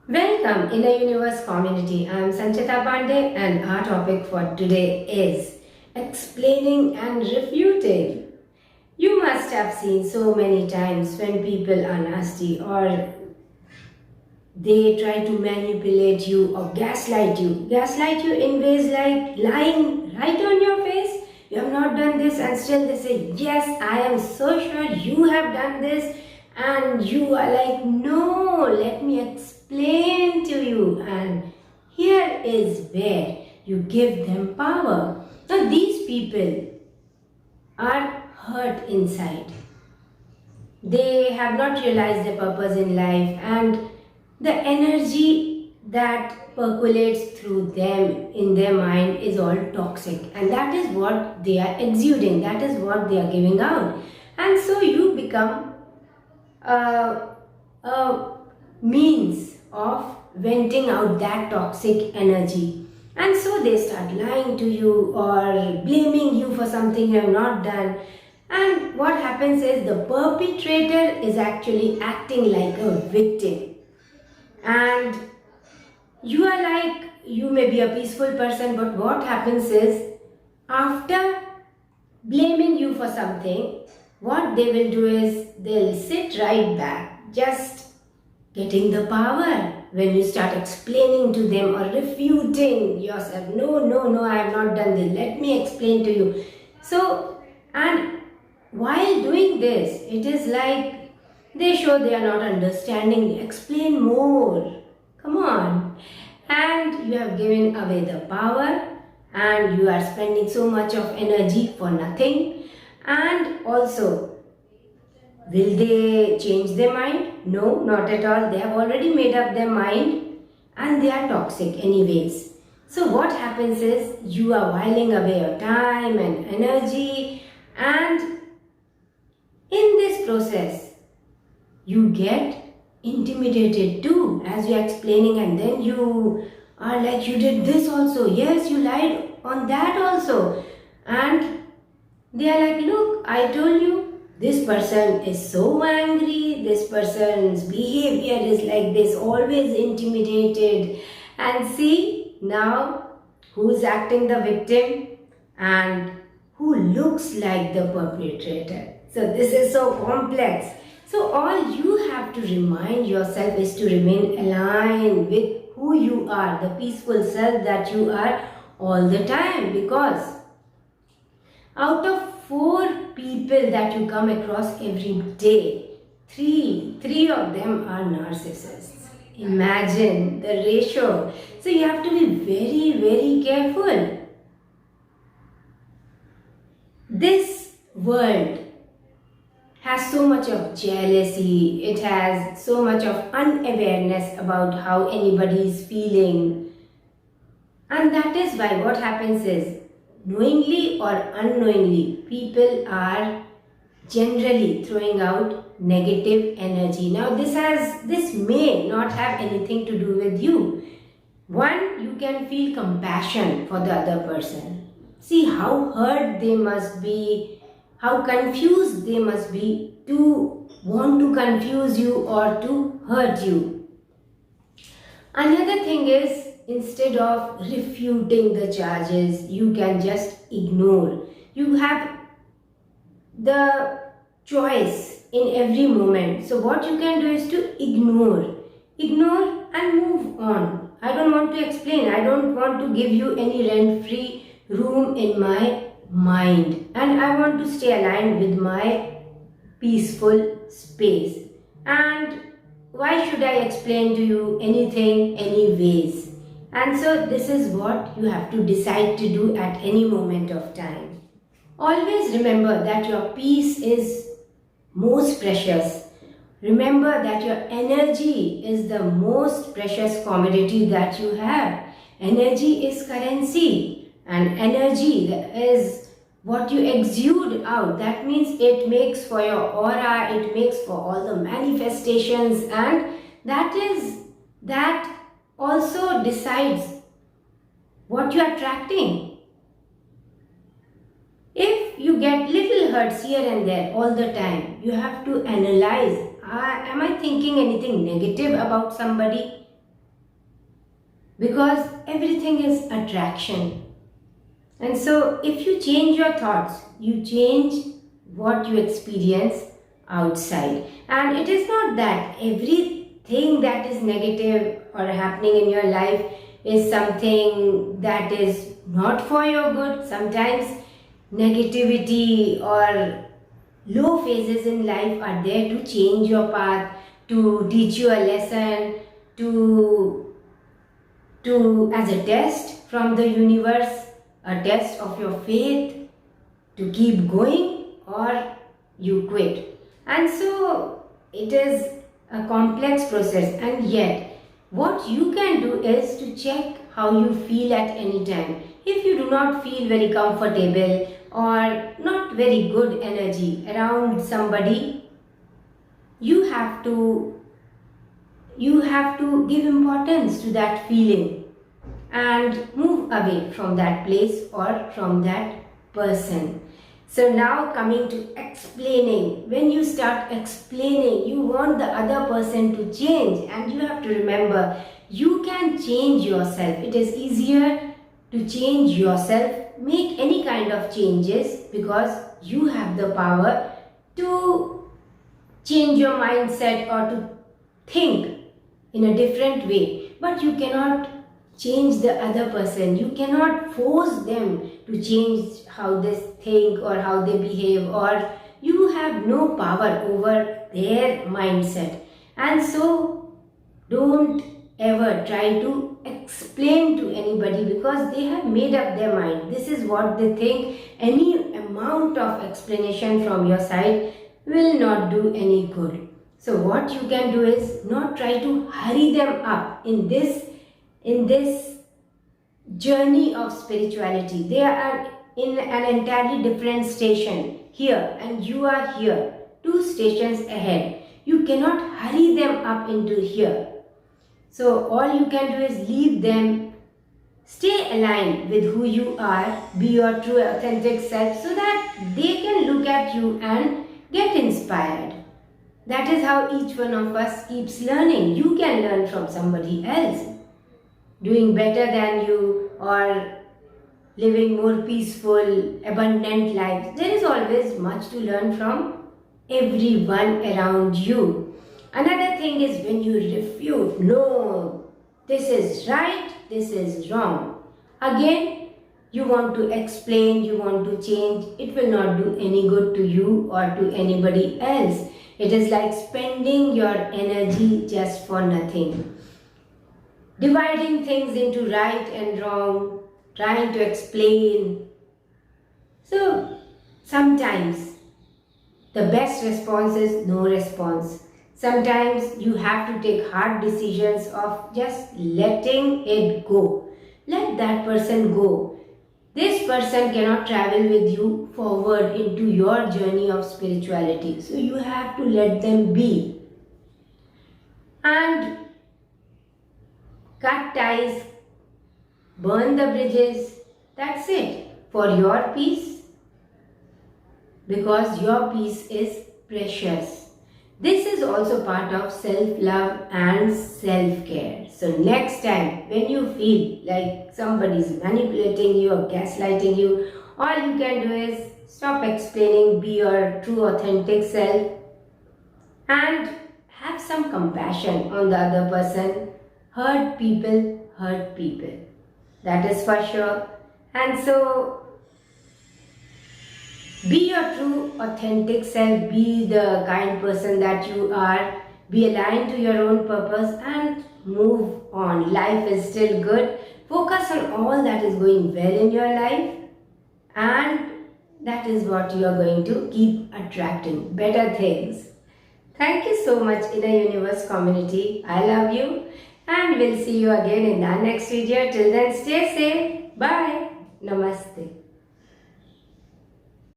Welcome in the universe community. I am Sanchita Pandey and our topic for today is explaining and refuting. You must have seen so many times when people are nasty or they try to manipulate you or gaslight you. Gaslight you in ways like lying right on your face. You have not done this and still they say, yes, I am so sure you have done this. And you are like, no, let me explain to you. And here is where you give them power. Now these people are hurt inside. They have not realized their purpose in life, and the energy that percolates through them in their mind is all toxic, and that is what they are exuding, that is what they are giving out. And so you become a means of venting out that toxic energy. And so they start lying to you or blaming you for something you have not done. And what happens is the perpetrator is actually acting like a victim. And you are like, you may be a peaceful person, but what happens is after blaming you for something, what they will do is they'll sit right back, just getting the power. When you start explaining to them or refuting yourself, no, I have not done this, let me explain to you. So, and while doing this, it is like they show they are not understanding. Explain more. Come on. And you have given away the power and you are spending so much of energy for nothing. And also, will they change their mind? No, not at all. They have already made up their mind and they are toxic anyways. So what happens is you are whiling away your time and energy, and in this process you get intimidated too as you are explaining, and then you are like, you did this also, yes, you lied on that also, and they are like, look, I told you, this person is so angry, this person's behavior is like this, always intimidated. And see, now who's acting the victim and who looks like the perpetrator. So this is so complex. So all you have to remind yourself is to remain aligned with who you are, the peaceful self that you are all the time, because out of 4 people that you come across every day, three of them are narcissists. Imagine the ratio. So you have to be very, very careful. This world has so much of jealousy, it has so much of unawareness about how anybody is feeling. And that is why what happens is, knowingly or unknowingly, people are generally throwing out negative energy. Now this may not have anything to do with you. One, you can feel compassion for the other person. See how hurt they must be, how confused they must be to want to confuse you or to hurt you. Another thing is, instead of refuting the charges, you can just ignore. You have the choice in every moment. So what you can do is to ignore and move on. I don't want to explain. I don't want to give you any rent-free room in my mind. And I want to stay aligned with my peaceful space. And why should I explain to you anything anyways? And so this is what you have to decide to do at any moment of time. Always remember that your peace is most precious. Remember that your energy is the most precious commodity that you have. Energy is currency, and energy is what you exude out. That means it makes for your aura, it makes for all the manifestations, and that also decides what you are attracting. If you get little hurts here and there all the time, you have to analyze, am I thinking anything negative about somebody? because everything is attraction. And so, if you change your thoughts, you change what you experience outside. And it is not that everything that is negative or happening in your life is something that is not for your good. Sometimes negativity or low phases in life are there to change your path, to teach you a lesson, to as a test from the universe, a test of your faith, to keep going or you quit. And so it is a complex process, and yet what you can do is to check how you feel at any time. If you do not feel very comfortable or not very good energy around somebody, you have to give importance to that feeling and move away from that place or from that person. So now coming to explaining. When you start explaining, you want the other person to change, and you have to remember you can change yourself. It is easier to change yourself, make any kind of changes, because you have the power to change your mindset or to think in a different way. But you cannot change the other person. You cannot force them to change how they think or how they behave, or you have no power over their mindset. And so don't ever try to explain to anybody, because they have made up their mind. This is what they think. Any amount of explanation from your side will not do any good. So what you can do is not try to hurry them up in this journey of spirituality. They are in an entirely different station here, and you are here, 2 stations ahead. You cannot hurry them up into here. So all you can do is leave them, stay aligned with who you are, be your true authentic self, so that they can look at you and get inspired. That is how each one of us keeps learning. You can learn from somebody else, doing better than you or living more peaceful, abundant lives. There is always much to learn from everyone around you. Another thing is when you refute, no, this is right, this is wrong. Again, you want to explain, you want to change. It will not do any good to you or to anybody else. It is like spending your energy just for nothing. Dividing things into right and wrong, trying to explain. So sometimes the best response is no response. Sometimes you have to take hard decisions of just letting it go. Let that person go. This person cannot travel with you forward into your journey of spirituality. So you have to let them be. And cut ties, burn the bridges. That's it. For your peace. Because your peace is precious. This is also part of self-love and self-care. So next time when you feel like somebody is manipulating you or gaslighting you, all you can do is stop explaining, be your true authentic self, and have some compassion on the other person. Hurt people. That is for sure. And so be your true authentic self, be the kind person that you are, be aligned to your own purpose and move on. Life is still good. Focus on all that is going well in your life, and that is what you are going to keep attracting, better things. Thank you so much, Inner Universe community. I love you, and we'll see you again in our next video. Till then, stay safe. Bye. Namaste.